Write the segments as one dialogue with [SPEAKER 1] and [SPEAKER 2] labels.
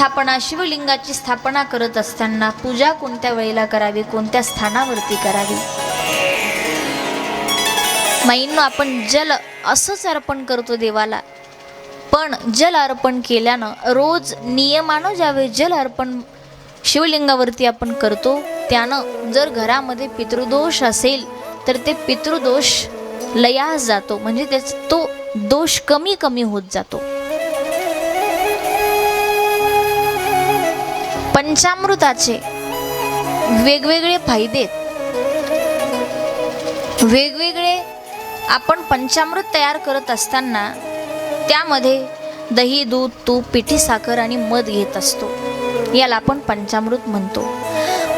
[SPEAKER 1] स्थापना, शिवलिंगाची स्थापना करत असताना पूजा कोणत्या वेळेला करावी, कोणत्या स्थानावरती करावी? माईंनो, आपण जल असंच अर्पण करतो देवाला, पण जल अर्पण केल्यानं रोज नियमानं ज्यावेळी जल अर्पण शिवलिंगावरती आपण करतो, त्यानं जर घरामध्ये पितृदोष असेल तर ते पितृदोष लयास जातो, म्हणजे त्याचा तो दोष कमी कमी होत जातो. पंचामृताचे वेगवेगळे फायदे, वेगवेगळे आपण पंचामृत तयार करत असताना त्यामध्ये दही, दूध, तूप, पिठी साखर आणि मध घेत असतो. याला आपण पंचामृत म्हणतो.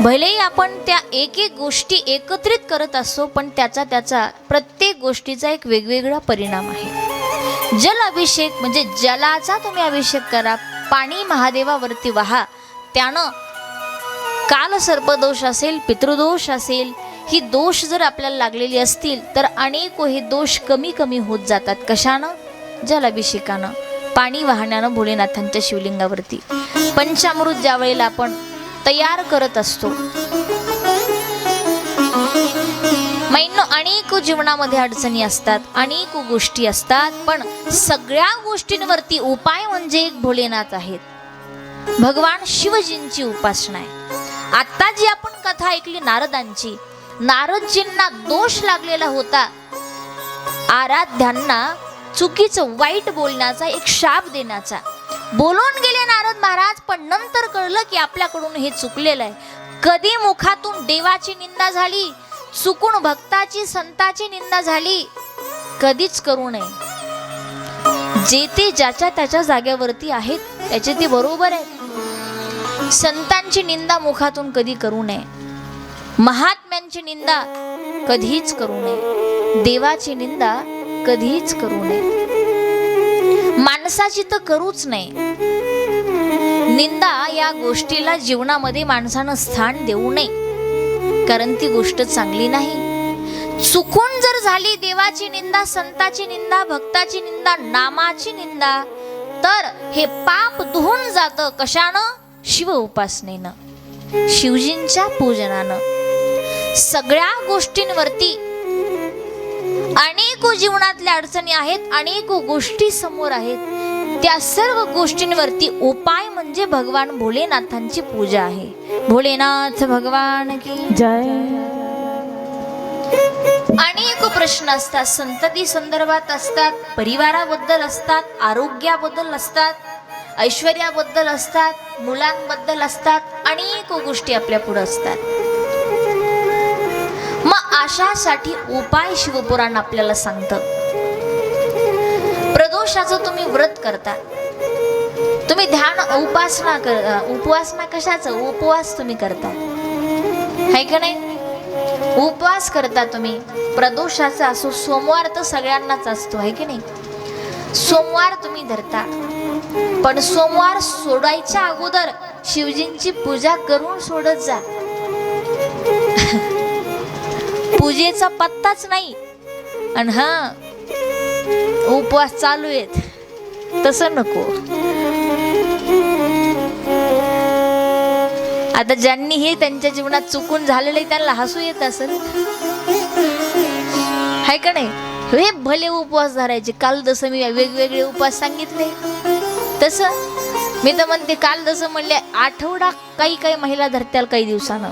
[SPEAKER 1] भलेही आपण त्या एक एक गोष्टी एकत्रित करत असतो, पण त्याचा प्रत्येक गोष्टीचा एक वेगवेगळा परिणाम आहे. जल अभिषेक म्हणजे जलाचा तुम्ही अभिषेक करा, पाणी महादेवावरती वाहा. त्यानं काल सर्पदोष असेल, पितृदोष असेल, ही दोष जर आपल्याला लागलेली असतील तर अनेक हे दोष कमी कमी होत जातात. कशानं? जलाभिषेकानं, पाणी वाहण्यानं भोलेनाथांच्या शिवलिंगावरती. पंचामृत ज्या वेळेला आपण तयार करत असतो, माईंनो, अनेक जीवनामध्ये अडचणी असतात, अनेक गोष्टी असतात, पण सगळ्या गोष्टींवरती उपाय म्हणजे एक भोलेनाथ आहेत. भगवान शिवजींची उपासना आहे. आता जी आपण कथा ऐकली नारदांची, नारदजींना दोष लागलेला होता, आराध्यांना चुकीचं वाईट बोलण्याचा, एक शाप देण्याचा. बोलून गेले नारद महाराज, पण नंतर कळलं की आपल्याकडून हे चुकलेलं आहे. कधी मुखातून देवाची निंदा झाली, चुकून भक्ताची, संताची निंदा झाली, कधीच करू नये. जे ते ज्याच्या त्याच्या जागेवरती आहेत त्याचे ते बरोबर आहे. संतांची निंदा मुखातून कधी करू नये, महात्म्यांची निंदा कधीच करू नये, देवाची निंदा कधीच करू नये, माणसाची तर करूच नये. निंदा या गोष्टीला जीवनामध्ये माणसानं स्थान देऊ नये, कारण ती गोष्ट चांगली नाही. चुकून जर झाली देवाची निंदा, संताची निंदा, भक्ताची निंदा, नामाची निंदा, तर हे पाप धुवून जातं. कशानं? शिव उपासनेनं, शिवजींच्या पूजनानं. सगळ्या गोष्टींवरती अनेक जीवनातल्या अडचणी आहेत, अनेक गोष्टी समोर आहेत, त्या सर्व गोष्टींवरती उपाय म्हणजे भगवान भोलेनाथांची पूजा आहे. भोलेनाथ भगवान की जय. अनेक प्रश्न असतात, संतती संदर्भात असतात, परिवाराबद्दल असतात, आरोग्याबद्दल असतात, ऐश्वर्याबद्दल असतात, मुलांबद्दल असतात, अनेक गोष्टी आपल्या पुढे असतात. मग अशासाठी उपाय शिवपुराण आपल्याला सांगतं. प्रदोषाचं तुम्ही व्रत करता, तुम्ही ध्यान उपासना उपासना कशाचं? उपवास तुम्ही करता, है का नाही? उपवास करता तुम्ही. प्रदोषाचा असो, सोमवार तर सगळ्यांनाच असतो, है की नाही? सोमवार तुम्ही धरता, पण सोमवार सोडायच्या अगोदर शिवजींची पूजा करून सोडत जा. पूजेचा पत्ताच नाही, आणि हा उपवास चालू आहेत, तसं नको. आता ज्यांनी हे त्यांच्या जीवनात चुकून झालेलं आहे त्यांना हसू येत असेल, हाय का नाही? हे भले उपवास धरायचे. काल जसं मी वेगवेगळे उपवास सांगितले, तसं मी तर म्हणते, काल जसं म्हणले आठवडा काही काही महिला धरत्याल काही दिवसानं,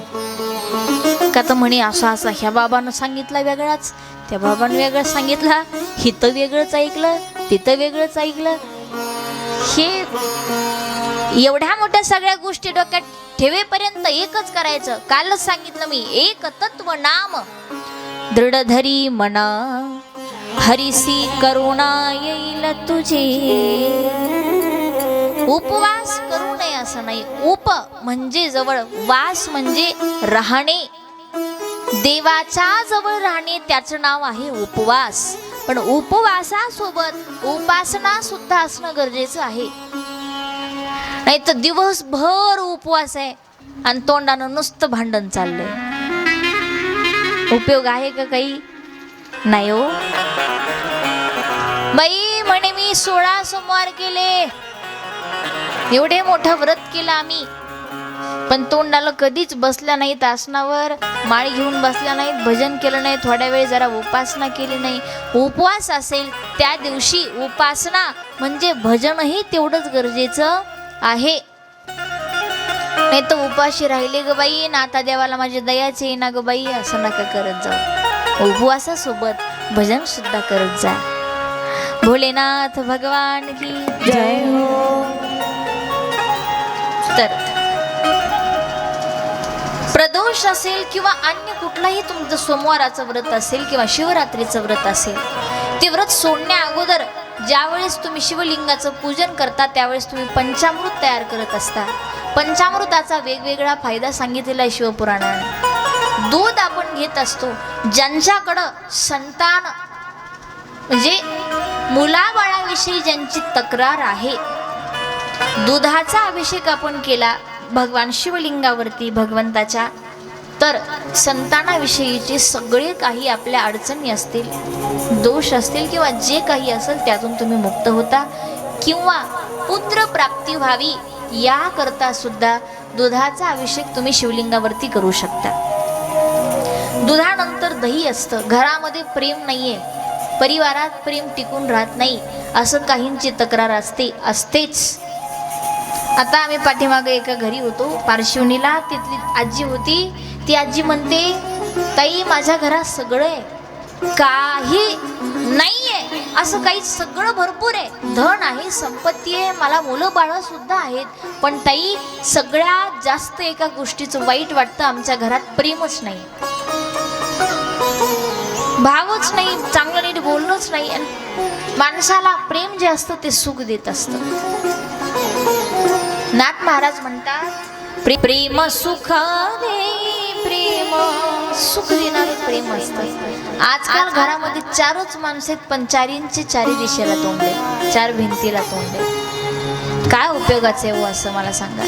[SPEAKER 1] का तर म्हणे असं असं ह्या बाबानं सांगितलं वेगळाच, त्या बाबानं वेगळं सांगितला, हिथं वेगळंच ऐकलं, तिथं वेगळंच ऐकलं. हे एवढ्या मोठ्या सगळ्या गोष्टी डोक्यात ठेवेपर्यंत एकच करायचं. कालच सांगितलं मी, एक तत्व नाम दृढ धरी मना, हरिसी करुणा येईल तुझे. उपवास करू नये असं नाही. उप म्हणजे जवळ, वास म्हणजे राहणे, देवाच्या जवळ राहणे, त्याचं नाव आहे उपवास. पण उपवासासोबत उपासना सुद्धा असणं गरजेचं आहे. नाही तर दिवसभर उपवास आहे आणि तोंडानं नुसतं भांडण चाललंय, उपयोग आहे का काही? नाही हो बाई. म्हणे मी 16 सोमवार केले, एवढे मोठं व्रत केलं आम्ही, पण तोंडाला कधीच बसल्या नाहीत आसनावर, माळ घेऊन बसल्या नाहीत, भजन केलं नाही, थोड्या वेळ जरा उपासना केली नाही. उपवास असेल त्या दिवशी उपासना म्हणजे भजनही तेवढंच गरजेचं आहे. नाही तर उपाशी राहिले ग बाई ना, आता देवाला माझी दयाच येई ना ग बाई, असं नका करत जाऊ. उपवासासोबत भजन सुद्धा करत जा. भोलेनाथ भगवान की जय हो. तर प्रदोष असेल किंवा अन्य कुठलाही तुमचं सोमवाराचं व्रत असेल किंवा शिवरात्रीचं व्रत असेल, ते व्रत सोडण्या अगोदर ज्यावेळेस तुम्ही शिवलिंगाचं पूजन करता त्यावेळेस तुम्ही पंचामृत तयार करत असता. पंचामृताचा वेगवेगळा फायदा सांगितलेला आहे शिवपुराणाने. दूध आपण घेत असतो, ज्यांच्याकडं संतान म्हणजे मुलाबाळाविषयी ज्यांची तक्रार आहे, दुधाचा अभिषेक आपण केला भगवान शिवलिंगावरती भगवंताच्या, तर संतानाविषयीचे सगळे काही आपल्या अडचणी असतील, दोष असतील किंवा जे काही असेल त्यातून तुम्ही मुक्त होता. किंवा पुत्र प्राप्ती व्हावी याकरता सुद्धा दुधाचा अभिषेक तुम्ही शिवलिंगावरती करू शकता. दुधानंतर दही असतं. घरामध्ये प्रेम नाहीये, परिवारात प्रेम टिकून राहत नाही, असं काहींची तक्रार असतेच. आता आम्ही पाठीमागे एका घरी होतो पारशिवनीला, तिथली आजी होती. ती आजी म्हणते, ताई माझ्या घरात सगळं आहे, काही नाहीये असं काही, सगळं भरपूर आहे, धन आहे, संपत्ती आहे, मला मुलं बाळ सुद्धा आहेत, पण ताई सगळ्यात जास्त एका गोष्टीचं वाईट वाटतं, आमच्या घरात प्रेमच नाही, भावच नाही, चांगलं नीट बोलणंच नाही. माणसाला प्रेम जे असतं ते सुख देत असतं. नाथ महाराज म्हणतात, प्रेम सुख दे, प्रेम सुख देणारे प्रेम असतं. आजकाल घरामध्ये चारच माणसं आहेत, पण चारींचे चारी दिशेला तोंडे, चार भिंतीला तोंडे. काय उपयोगाचे हो असं मला सांगा.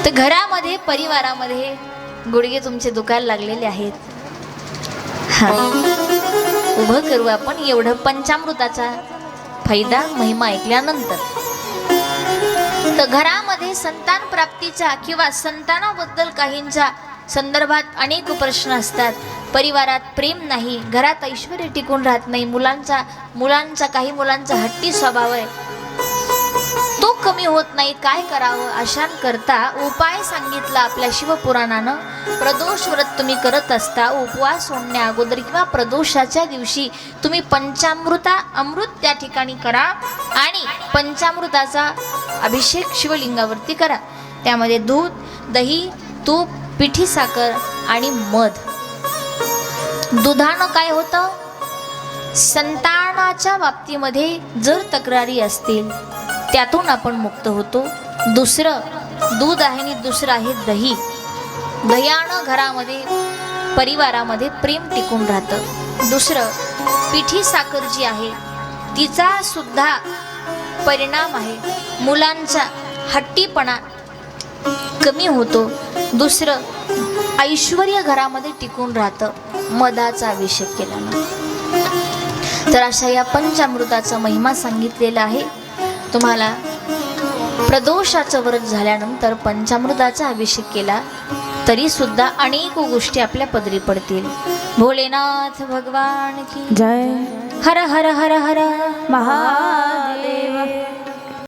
[SPEAKER 1] तर घरामध्ये परिवारामध्ये गुडघे तुमचे दुखायला लागलेले आहेत, हा उभं करू आपण एवढं पंचामृताचा फायदा महिमा ऐकल्यानंतर. तर घरामध्ये संतान प्राप्तीच्या किंवा संतानाबद्दल काहींच्या संदर्भात अनेक प्रश्न असतात. परिवारात प्रेम नाही, घरात ऐश्वर टिकून राहत नाही, काही मुलांचा हट्टी स्वभाव आहे, तो कमी होत नाही, काय करावं अशांकरता उपाय सांगितला आपल्या शिवपुराणानं. प्रदोष व्रत तुम्ही करत असता, उपवास सोडण्या अगोदर किंवा प्रदोषाच्या दिवशी तुम्ही अमृत त्या ठिकाणी करा आणि पंचामृताचा अभिषेक शिवलिंगावरती करा. त्यामध्ये दूध, दही, तूप, पिठी साखर आणि मध. दुधानं काय होतं, संतानाच्या बाबतीमध्ये जर तक्रारी असतील त्यातून आपण मुक्त होतो. दुसरं दूध आहे आणि दुसरं आहे दही. दह्यानं घरामध्ये परिवारामध्ये प्रेम टिकून राहतं. दुसरं पिठी साखर जी आहे तिचा सुद्धा परिणाम आहे, मुलांचा हट्टीपणा कमी होतो. दुसरं ऐश्वर्य घरामध्ये टिकून राहतं मधाचा अभिषेक केल्यानं. तर अशा या पंचामृताचा महिमा सांगितलेला आहे. तुम्हाला प्रदोषाचं व्रत झाल्यानंतर पंचामृताचा अभिषेक केला तरी सुद्धा अनेक गोष्टी आपल्या पदरी पडतील. भोलेनाथ भगवान की
[SPEAKER 2] जय.
[SPEAKER 1] हर हर हर हर
[SPEAKER 2] महादेव.